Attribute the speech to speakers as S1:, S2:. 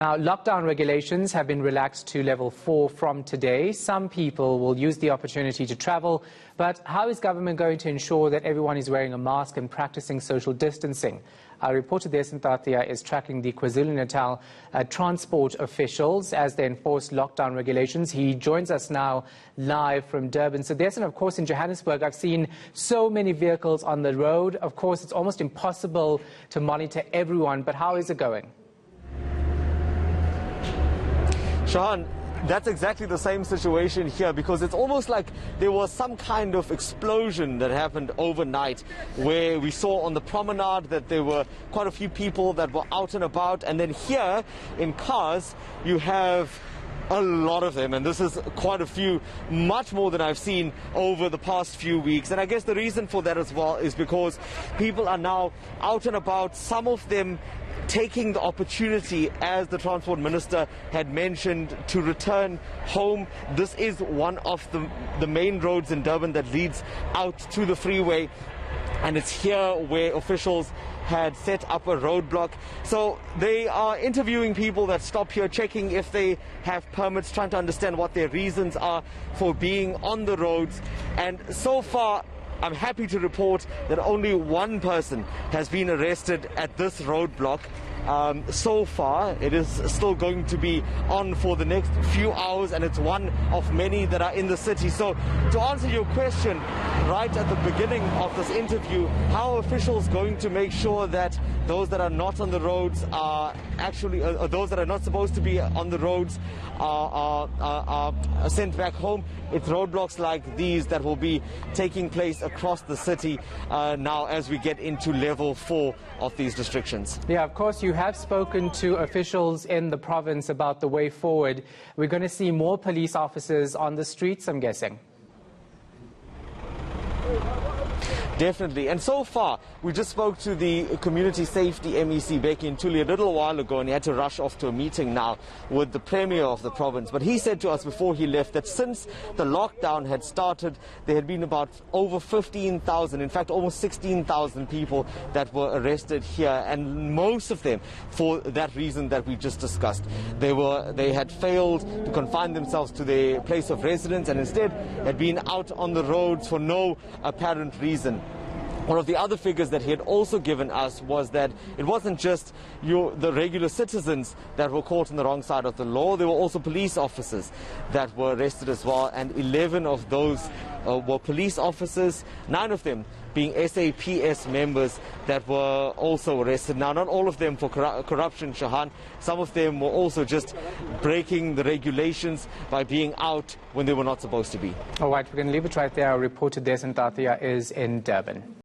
S1: Now, lockdown regulations have been relaxed to level 4 from today. Some people will use the opportunity to travel, but how is government going to ensure that everyone is wearing a mask and practicing social distancing? Our reporter Dasen Thathiah is tracking the KwaZulu-Natal transport officials as they enforce lockdown regulations. He joins us now live from Durban. So Dasen, of course, in Johannesburg, I've seen so many vehicles on the road. Of course, it's almost impossible to monitor everyone, but how is it going?
S2: Shahan, that's exactly the same situation here, because it's almost like there was some kind of explosion that happened overnight, where we saw on the promenade that there were quite a few people that were out and about, and then here in cars you have a lot of them, and this is quite a few, much more than I've seen over the past few weeks. And I guess the reason for that as well is because people are now out and about, some of them taking the opportunity, as the Transport Minister had mentioned, to return home. This is one of the main roads in Durban that leads out to the freeway, and it's here where officials had set up a roadblock. So they are interviewing people that stop here, checking if they have permits, trying to understand what their reasons are for being on the roads. And so far, I'm happy to report that only one person has been arrested at this roadblock. So far, it is still going to be on for the next few hours, and it's one of many that are in the city. So to answer your question right at the beginning of this interview, how are officials going to make sure that those that are not on the roads are actually, those that are not supposed to be on the roads are sent back home? It's roadblocks like these that will be taking place across the city now as we get into level 4 of these restrictions.
S1: Yeah, of course, you have spoken to officials in the province about the way forward. We're going to see more police officers on the streets, I'm guessing.
S2: Definitely. And so far, we just spoke to the Community Safety MEC, Becky Ntuli, a little while ago, and he had to rush off to a meeting now with the Premier of the province. But he said to us before he left that since the lockdown had started, there had been about over 15,000, in fact almost 16,000 people that were arrested here, and most of them for that reason that we just discussed. They had failed to confine themselves to their place of residence and instead had been out on the roads for no apparent reason. One of the other figures that he had also given us was that it wasn't just the regular citizens that were caught on the wrong side of the law. There were also police officers that were arrested as well, and 11 of those were police officers, 9 of them being SAPS members that were also arrested. Now, not all of them for corruption, Shahan. Some of them were also just breaking the regulations by being out when they were not supposed to be.
S1: All right, we're going to leave it right there. Our reporter Dasen Thathiah is in Durban.